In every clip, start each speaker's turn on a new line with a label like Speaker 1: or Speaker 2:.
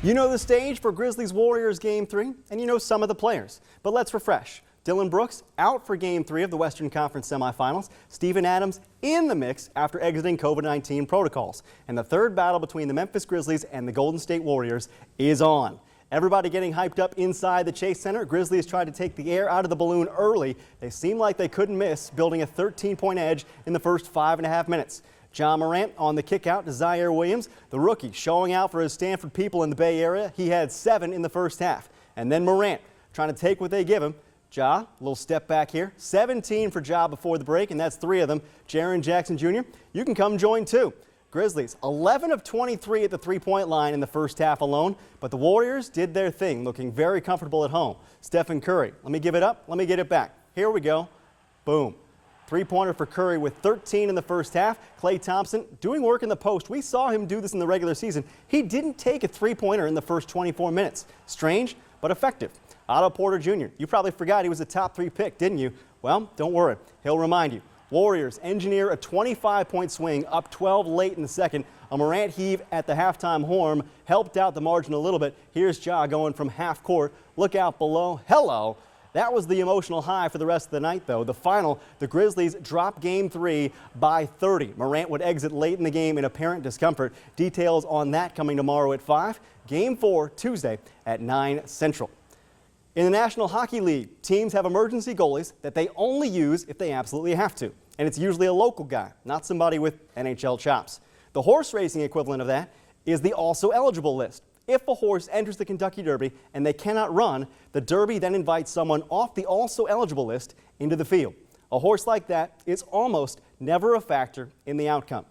Speaker 1: You know the stage for Grizzlies-Warriors Game 3, and you know some of the players. But let's refresh. Dylan Brooks out for Game 3 of the Western Conference semifinals. Steven Adams in the mix after exiting COVID-19 protocols. And the third battle between the Memphis Grizzlies and the Golden State Warriors is on. Everybody getting hyped up inside the Chase Center. Grizzlies tried to take the air out of the balloon early. They seemed like they couldn't miss, building a 13-point edge in the first 5.5 minutes. Ja Morant on the kick out to Zaire Williams, the rookie showing out for his Stanford people in the Bay Area. He had 7 in the first half. And then Morant trying to take what they give him. Ja, a little step back here. 17 for Ja before the break, and that's 3 of them. Jaren Jackson Jr., you can come join too. Grizzlies 11 of 23 at the three-point line in the first half alone, but the Warriors did their thing, looking very comfortable at home. Stephen Curry, let me give it up, let me get it back. Here we go. Boom. Three-pointer for Curry with 13 in the first half. Klay Thompson doing work in the post. We saw him do this in the regular season. He didn't take a three-pointer in the first 24 minutes. Strange, but effective. Otto Porter Jr., you probably forgot he was a top 3 pick, didn't you? Well, don't worry. He'll remind you. Warriors engineer a 25-point swing, up 12 late in the second. A Morant heave at the halftime horn helped out the margin a little bit. Here's Ja going from half court. Look out below. Hello. That was the emotional high for the rest of the night, though. The final, the Grizzlies drop Game 3 by 30. Morant would exit late in the game in apparent discomfort. Details on that coming tomorrow at 5. Game 4 Tuesday at 9 Central. In the National Hockey League, teams have emergency goalies that they only use if they absolutely have to. And it's usually a local guy, not somebody with NHL chops. The horse racing equivalent of that is the also eligible list. If a horse enters the Kentucky Derby and they cannot run, the Derby then invites someone off the also eligible list into the field. A horse like that is almost never a factor in the outcome.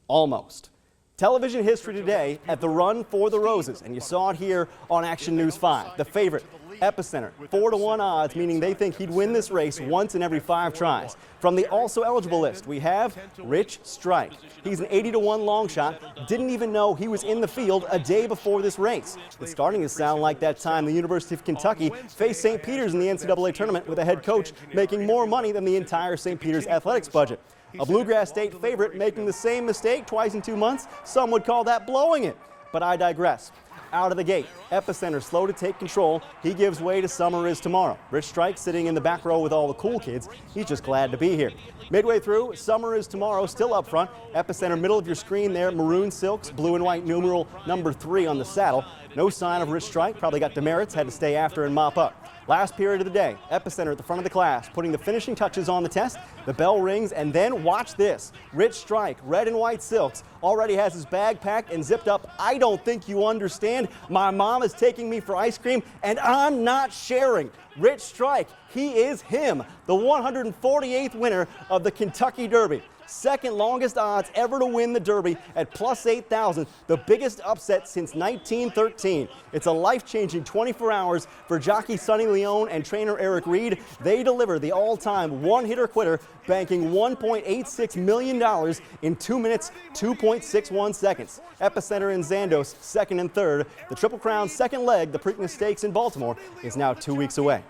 Speaker 1: Almost. Television history today at the Run for the Roses, and you saw it here on Action News 5. The favorite, Epicenter, 4-1 odds, meaning they think he'd win this race once in every 5 tries. From the also eligible list, we have Rich Strike. He's an 80-1 long shot. Didn't even know he was in the field a day before this race. It's starting to sound like that time the University of Kentucky faced St. Peter's in the NCAA tournament with a head coach making more money than the entire St. Peter's athletics budget. A Bluegrass State favorite making the same mistake twice in 2 months. Some would call that blowing it, but I digress. Out of the gate, Epicenter slow to take control. He gives way to Summer Is Tomorrow. Rich Strike sitting in the back row with all the cool kids. He's just glad to be here. Midway through, Summer Is Tomorrow still up front. Epicenter middle of your screen there, maroon silks, blue and white numeral number 3 on the saddle. No sign of Rich Strike, probably got demerits, had to stay after and mop up. Last period of the day, Epicenter at the front of the class, putting the finishing touches on the test. The bell rings, and then watch this. Rich Strike, red and white silks, already has his bag packed and zipped up. I don't think you understand. My mom is taking me for ice cream, and I'm not sharing. Rich Strike, he is him, the 148th winner of the Kentucky Derby. Second longest odds ever to win the Derby at plus 8,000, the biggest upset since 1913. It's a life-changing 24 hours for jockey Sonny Leone and trainer Eric Reed. They deliver the all-time one-hitter quitter, banking $1.86 million in 2 minutes, 2.61 seconds. Epicenter and Zandos, second and third. The Triple Crown's second leg, the Preakness Stakes in Baltimore, is now 2 weeks away.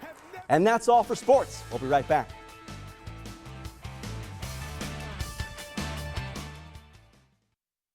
Speaker 1: And that's all for sports. We'll be right back.